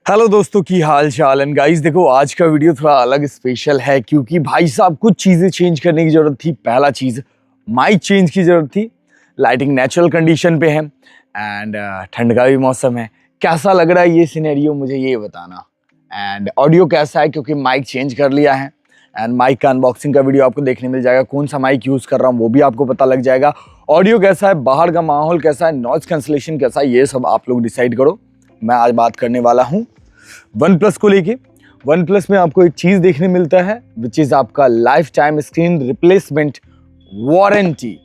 Hello दोस्तों, की हाल चाल। एंड गाइस देखो, आज का वीडियो थोड़ा अलग स्पेशल है क्योंकि भाई साहब कुछ चीज़ें चेंज करने की ज़रूरत थी। पहला चीज़, माइक चेंज की ज़रूरत थी। लाइटिंग नेचुरल कंडीशन पे है एंड ठंड का भी मौसम है। कैसा लग रहा है ये सिनेरियो, मुझे ये बताना। एंड ऑडियो कैसा है, क्योंकि माइक चेंज कर लिया है एंड माइक का अनबॉक्सिंग का वीडियो आपको देखने मिल जाएगा। कौन सा माइक यूज़ कर रहा हूँ वो भी आपको पता लग जाएगा। ऑडियो कैसा है, बाहर का माहौल कैसा है, नॉइज कैंसलेशन कैसा है, ये सब आप लोग डिसाइड करो। मैं आज बात करने वाला हूँ वन प्लस को लेके। वन प्लस में आपको एक चीज देखने मिलता है विच इज आपका life time screen replacement warranty.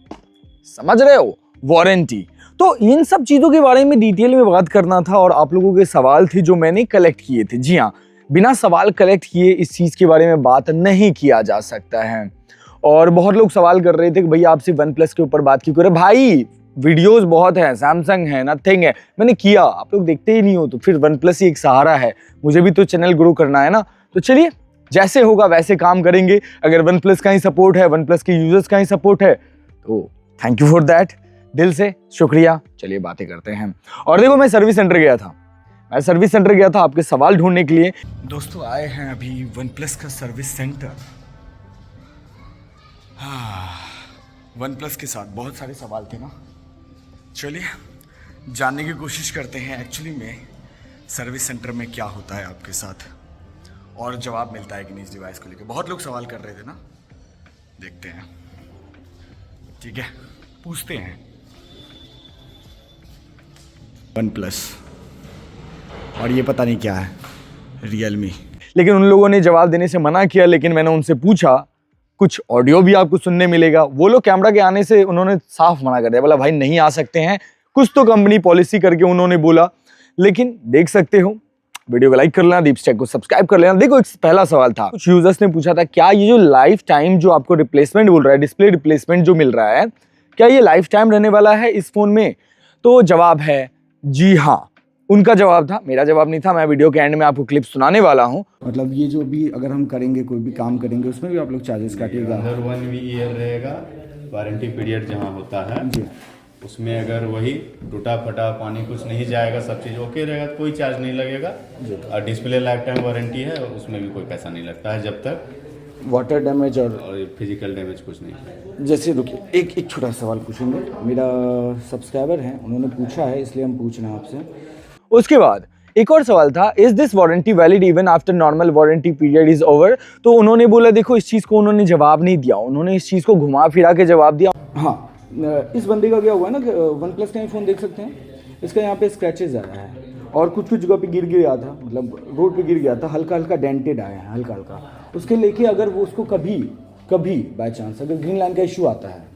समझ रहे हो, वारंटी। तो इन सब चीजों के बारे में डिटेल में बात करना था और आप लोगों के सवाल थे जो मैंने कलेक्ट किए थे। जी हाँ, बिना सवाल कलेक्ट किए इस चीज के बारे में बात नहीं किया जा सकता है। और बहुत लोग सवाल कर रहे थे कि भैया आपसे वन प्लस के ऊपर बात क्यों करें। भाई वीडियोस बहुत हैं, सैमसंग है, नथिंग है, मैंने किया, आप लोग देखते ही नहीं हो, तो फिर वन प्लस ही एक सहारा है। मुझे भी तो चैनल ग्रो करना है ना। तो चलिए, जैसे होगा वैसे काम करेंगे। अगर वन प्लस का ही सपोर्ट है, वन प्लस के यूजर्स का ही सपोर्ट है, तो थैंक यू फॉर दैट, दिल से शुक्रिया। चलिए बातें करते हैं। और देखो, मैं सर्विस सेंटर गया था आपके सवाल ढूंढने के लिए। दोस्तों आए हैं अभी वन प्लस का सर्विस सेंटर। वन प्लस के साथ बहुत सारे सवाल थे ना। चलिए जानने की कोशिश करते हैं एक्चुअली में सर्विस सेंटर में क्या होता है आपके साथ, और जवाब मिलता है कि नहीं इस डिवाइस को लेकर। बहुत लोग सवाल कर रहे थे ना, देखते हैं। ठीक है, पूछते हैं। वन प्लस और ये पता नहीं क्या है, रियलमी। लेकिन उन लोगों ने जवाब देने से मना किया। लेकिन मैंने उनसे पूछा, कुछ ऑडियो भी आपको सुनने मिलेगा। वो लोग कैमरा के आने से उन्होंने साफ मना कर दिया, बोला भाई नहीं आ सकते हैं। कुछ तो कंपनी पॉलिसी करके उन्होंने बोला। लेकिन देख सकते हो, वीडियो को लाइक कर लेना, दीप चैक को सब्सक्राइब कर लेना। देखो, एक पहला सवाल था, कुछ यूजर्स ने पूछा था, क्या ये जो लाइफ टाइम जो आपको रिप्लेसमेंट बोल रहा है, डिस्प्ले रिप्लेसमेंट जो मिल रहा है, क्या ये लाइफ टाइम रहने वाला है इस फोन में? तो जवाब है जी हाँ। उनका जवाब था, मेरा जवाब नहीं था। मैं वीडियो के एंड में आपको क्लिप सुनाने वाला हूँ। मतलब ये जो भी अगर हम करेंगे, कोई भी काम करेंगे, उसमें भी आप लोग चार्जेस काटिएगा? अंदर 1 ईयर रहेगा वारंटी पीरियड जहाँ होता है जी। उसमें अगर वही टूटा फटा पानी कुछ नहीं जाएगा, सब चीज़ ओके रहेगा तो कोई चार्ज नहीं लगेगा। और डिस्प्ले लाइफ टाइम वारंटी है, उसमें भी कोई पैसा नहीं लगता है जब तक वाटर डैमेज और फिजिकल डैमेज कुछ नहीं। जैसे रुकिए, एक छोटा सवाल पूछेंगे। मेरा सब्सक्राइबर है, उन्होंने पूछा है, इसलिए हम पूछ रहे हैं आपसे। उसके बाद एक और सवाल था, is this warranty valid even after normal warranty period is over? तो उन्होंने बोला, देखो इस चीज को उन्होंने जवाब नहीं दिया, उन्होंने इस चीज को घुमा फिरा के जवाब दिया। हाँ, इस बंदे का क्या हुआ ना, वन प्लस का ही फ़ोन देख सकते हैं, इसका यहाँ पे स्क्रैचेज आया है और कुछ कुछ जगह पे गिर गया था, मतलब रोड पे गिर गया था, हल्का हल्का डेंटेड आया है, हल्का हल्का। उसके लेके अगर वो उसको कभी बाय चांस अगर ग्रीन लाइन का इशू आता है,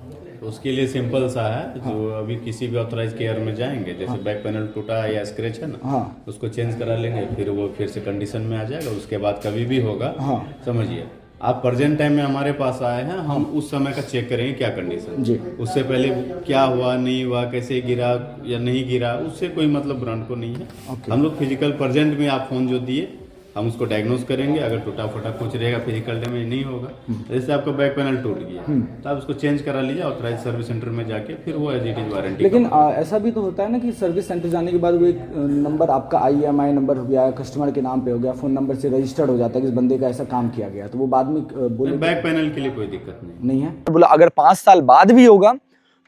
तो उसके लिए सिंपल सा है। हाँ। जो अभी किसी भी ऑथराइज केयर में जाएंगे, जैसे हाँ। बैक पैनल टूटा है या स्क्रैच है ना, हाँ। उसको चेंज करा लेंगे, फिर वो फिर से कंडीशन में आ जाएगा। उसके बाद कभी भी होगा, हाँ। समझिए आप प्रेजेंट टाइम में हमारे पास आए हैं, हम उस समय का चेक करेंगे क्या कंडीशन जी। उससे पहले क्या हुआ नहीं हुआ, कैसे गिरा या नहीं गिरा, उससे कोई मतलब ब्रांड को नहीं है। हम लोग फिजिकल प्रेजेंट में आप फोन जो दिए, हम उसको डायग्नोस करेंगे। अगर टूटा फटा कुछ रहेगा, फिजिकल डैमेज नहीं होगा। जैसे आपका बैक पैनल टूट गया तो आप उसको चेंज करा लीजिए ऑथराइज सर्विस सेंटर में जाके, फिर वो एज इट इज वारंटी। लेकिन ऐसा भी तो होता है ना कि सर्विस सेंटर जाने के बाद वो एक नंबर, आपका IMI नंबर हो गया, कस्टमर के नाम पे हो गया, फोन नंबर से रजिस्टर्ड हो जाता है कि इस बंदे का ऐसा काम किया गया, तो वो बाद में बोले बैक पैनल के लिए कोई दिक्कत नहीं है। बोला अगर 5 साल बाद भी होगा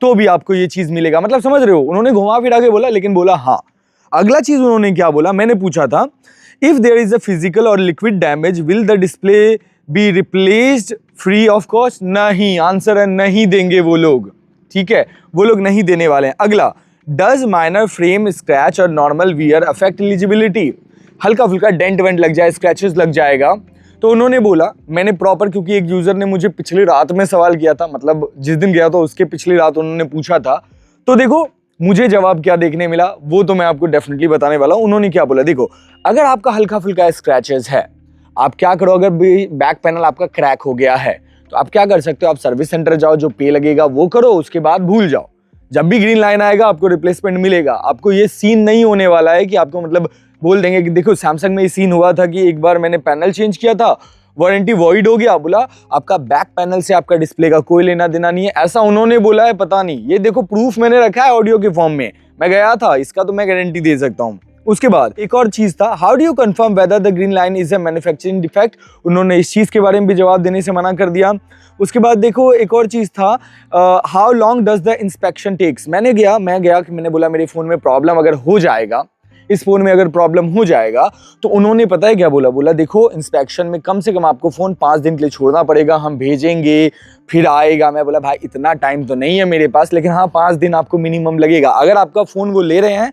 तो भी आपको ये चीज मिलेगा। मतलब समझ रहे हो, उन्होंने घुमा फिरा के बोला, लेकिन बोला हाँ। अगला चीज उन्होंने क्या बोला, मैंने पूछा था, if there is a physical or liquid damage will the display be replaced free of cost? नहीं, आंसर है नहीं देंगे वो लोग। ठीक है, वो लोग नहीं देने वाले हैं। अगला, does minor frame scratch और normal wear affect eligibility? हल्का फुल्का डेंट वेंट लग जाए, स्क्रैचेस लग जाएगा। तो उन्होंने बोला, मैंने प्रॉपर, क्योंकि एक यूजर ने मुझे पिछली रात में सवाल किया था, मतलब जिस दिन गया था उसके पिछली रात उन्होंने पूछा था। तो देखो मुझे जवाब क्या देखने मिला वो तो मैं आपको डेफिनेटली बताने वाला हूं। उन्होंने क्या बोला, देखो अगर आपका हल्का फुल्का स्क्रैचेस है, आप क्या करो, अगर बैक पैनल आपका क्रैक हो गया है तो आप क्या कर सकते हो, आप सर्विस सेंटर जाओ, जो पे लगेगा वो करो, उसके बाद भूल जाओ। जब भी ग्रीन लाइन आएगा आपको रिप्लेसमेंट मिलेगा। आपको ये सीन नहीं होने वाला है कि आपको मतलब बोल देंगे कि देखो सैमसंग में ये सीन हुआ था कि एक बार मैंने पैनल चेंज किया था, वारंटी वॉइड हो गया, बोला आपका बैक पैनल से आपका डिस्प्ले का कोई लेना देना नहीं है, ऐसा उन्होंने बोला है। पता नहीं, ये देखो प्रूफ मैंने रखा है ऑडियो के फॉर्म में, मैं गया था, इसका तो मैं गारंटी दे सकता हूँ। उसके बाद एक और चीज था, how do you confirm whether the green line is a manufacturing defect, उन्होंने इस चीज के बारे में भी जवाब देने से मना कर दिया। उसके बाद देखो एक और चीज था, how long does the inspection takes, मैं गया कि मैंने बोला मेरे फोन में प्रॉब्लम अगर हो जाएगा, इस फोन में अगर प्रॉब्लम हो जाएगा, तो उन्होंने पता है क्या बोला देखो इंस्पेक्शन में कम से कम आपको फोन 5 दिन के लिए छोड़ना पड़ेगा, हम भेजेंगे फिर आएगा। मैं बोला भाई इतना टाइम तो नहीं है मेरे पास, लेकिन हाँ 5 दिन आपको मिनिमम लगेगा। अगर आपका फोन वो ले रहे हैं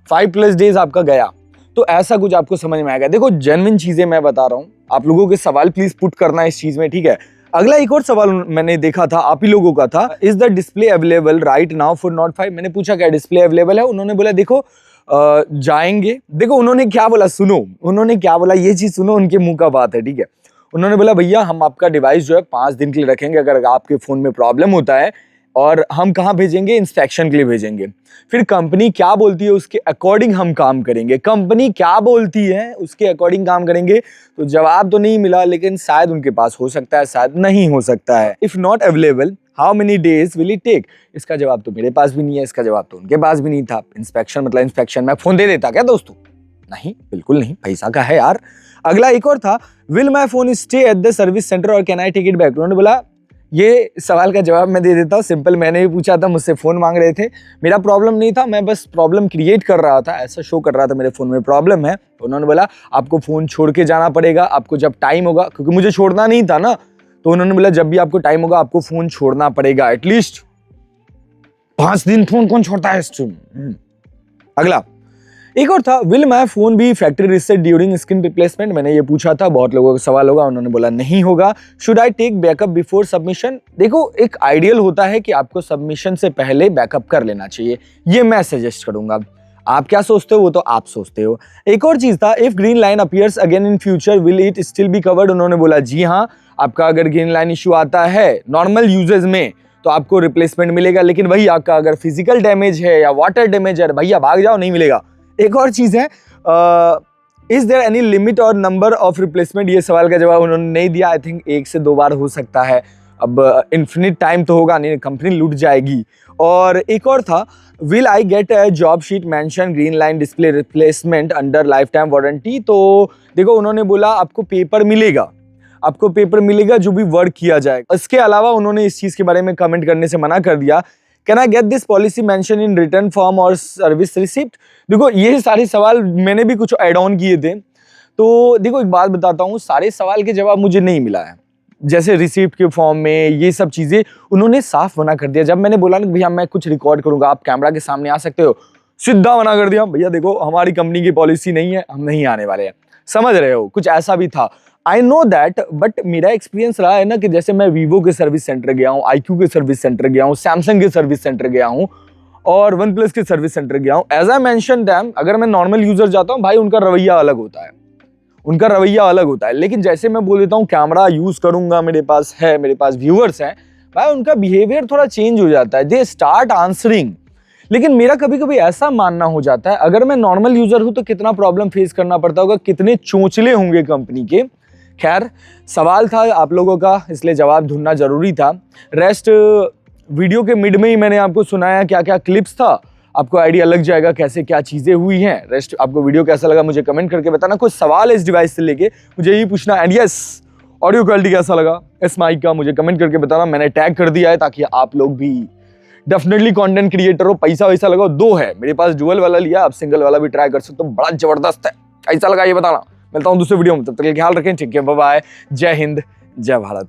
5+ डेज आपका गया, तो ऐसा कुछ आपको समझ में आएगा। देखो जेन्युइन चीजें मैं बता रहा हूँ, आप लोगों के सवाल प्लीज पुट करना इस चीज में, ठीक है। अगला एक और सवाल मैंने देखा था आप ही लोगों का था, is the display available right now for note 5, मैंने पूछा क्या डिस्प्ले अवेलेबल है, उन्होंने बोला देखो जाएंगे। देखो उन्होंने क्या बोला, सुनो उन्होंने क्या बोला, ये चीज सुनो, उनके मुंह का बात है, ठीक है। उन्होंने बोला भैया हम आपका डिवाइस जो है 5 दिन के लिए रखेंगे, अगर आपके फोन में प्रॉब्लम होता है, और हम कहाँ भेजेंगे, इंस्पेक्शन के लिए भेजेंगे। फिर कंपनी क्या बोलती है उसके अकॉर्डिंग हम काम करेंगे, कंपनी क्या बोलती है उसके अकॉर्डिंग काम करेंगे। तो जवाब तो नहीं मिला, लेकिन शायद उनके पास हो सकता है, शायद नहीं हो सकता है। If not available how many days will it take, इसका जवाब तो मेरे पास भी नहीं है, इसका जवाब तो उनके पास भी नहीं था। इंस्पेक्शन मतलब इंस्पेक्शन, मैं फोन दे देता क्या दोस्तों, नहीं बिल्कुल नहीं, पैसा का है यार। अगला एक और था, will my phone stay at the service centre और can I take it back, उन्होंने बोला ये सवाल का जवाब मैं दे देता हूँ, सिंपल, मैंने भी पूछा था, मुझसे फ़ोन मांग रहे थे, मेरा प्रॉब्लम नहीं था, मैं बस प्रॉब्लम क्रिएट कर रहा था, ऐसा शो कर रहा था मेरे फ़ोन में प्रॉब्लम है। उन्होंने बोला आपको फ़ोन छोड़ के जाना पड़ेगा, आपको जब टाइम होगा, क्योंकि मुझे छोड़ना नहीं था ना, तो उन्होंने बोला जब भी आपको टाइम होगा आपको फ़ोन छोड़ना पड़ेगा, एटलीस्ट 5 दिन फ़ोन कौन छोड़ता है। अगला एक और था, will my phone be factory reset during screen replacement, मैंने ये पूछा था, बहुत लोगों का सवाल होगा, उन्होंने बोला नहीं होगा। Should I take backup before submission, देखो एक आइडियल होता है कि आपको सबमिशन से पहले बैकअप कर लेना चाहिए, ये मैं सजेस्ट करूंगा। आप क्या सोचते हो वो तो आप सोचते हो। एक और चीज था, if green line appears again in future will it still be covered, उन्होंने बोला जी हाँ, आपका अगर ग्रीन लाइन इशू आता है नॉर्मल यूजेज में तो आपको रिप्लेसमेंट मिलेगा, लेकिन वही आपका अगर फिजिकल डैमेज है या वाटर डैमेज है, भैया भाग जाओ, नहीं मिलेगा। एक और चीज है, इज देयर एनी लिमिट और नंबर ऑफ रिप्लेसमेंट, ये सवाल का जवाब उन्होंने नहीं दिया। आई थिंक 1 से 2 बार हो सकता है, अब इन्फिनिट टाइम तो होगा नहीं, कंपनी लूट जाएगी। और एक और था, will I get a job sheet mention green line display replacement under life time warranty, तो देखो उन्होंने बोला आपको पेपर मिलेगा, आपको पेपर मिलेगा जो भी वर्क किया जाए। इसके अलावा उन्होंने इस चीज के बारे में कमेंट करने से मना कर दिया, can I get this policy mention in return form और सर्विस रिसिप्ट। देखो ये सारे सवाल मैंने भी कुछ ऐड ऑन किए थे, तो देखो एक बात बताता हूँ, सारे सवाल के जवाब मुझे नहीं मिला है, जैसे रिसिप्ट के फॉर्म में ये सब चीजें उन्होंने साफ मना कर दिया। जब मैंने बोला ना भैया मैं कुछ रिकॉर्ड करूंगा, आप कैमरा के सामने आ सकते हो, सीधा मना कर दिया, भैया देखो हमारी कंपनी की पॉलिसी नहीं है, हम नहीं आने वाले हैं, समझ रहे हो, कुछ ऐसा भी था। आई नो दैट, बट मेरा एक्सपीरियंस रहा है ना कि जैसे मैं वीवो के सर्विस सेंटर गया हूँ, IQ के सर्विस सेंटर गया हूँ, सैमसंग के सर्विस सेंटर गया हूँ और OnePlus के सर्विस सेंटर गया हूँ। एज आई मेंशन दैम, अगर मैं नॉर्मल यूजर जाता हूँ भाई, उनका रवैया अलग होता है, उनका रवैया अलग होता है। लेकिन जैसे मैं बोल देता हूँ कैमरा यूज करूंगा, मेरे पास है, मेरे पास व्यूअर्स हैं, भाई उनका बिहेवियर थोड़ा चेंज हो जाता है, दे स्टार्ट आंसरिंग। लेकिन मेरा कभी कभी ऐसा मानना हो जाता है, अगर मैं नॉर्मल यूजर हूं तो कितना प्रॉब्लम फेस करना पड़ता होगा, कितने चोंचले होंगे कंपनी के। खैर सवाल था आप लोगों का, इसलिए जवाब ढूंढना जरूरी था। रेस्ट वीडियो के मिड में ही मैंने आपको सुनाया क्या क्या क्लिप्स था, आपको आइडिया लग जाएगा कैसे क्या चीजें हुई हैं। रेस्ट आपको वीडियो कैसा लगा मुझे कमेंट करके बताना, कुछ सवाल है इस डिवाइस से लेके मुझे यही पूछना। एंड यस, ऑडियो क्वालिटी कैसा लगा इस माइक का मुझे कमेंट करके बताना, मैंने टैग कर दिया है ताकि आप लोग भी डेफिनेटली कंटेंट क्रिएटर हो। पैसा वैसा लगाओ, 2 है मेरे पास, डुअल वाला लिया, आप सिंगल वाला भी ट्राई कर सकते हो, बड़ा जबरदस्त है। कैसा लगा ये बताना, मिलता हूं दूसरे वीडियो में, तब तक ख्याल रखें, ठीक है, बाय बाय, जय हिंद, जय भारत।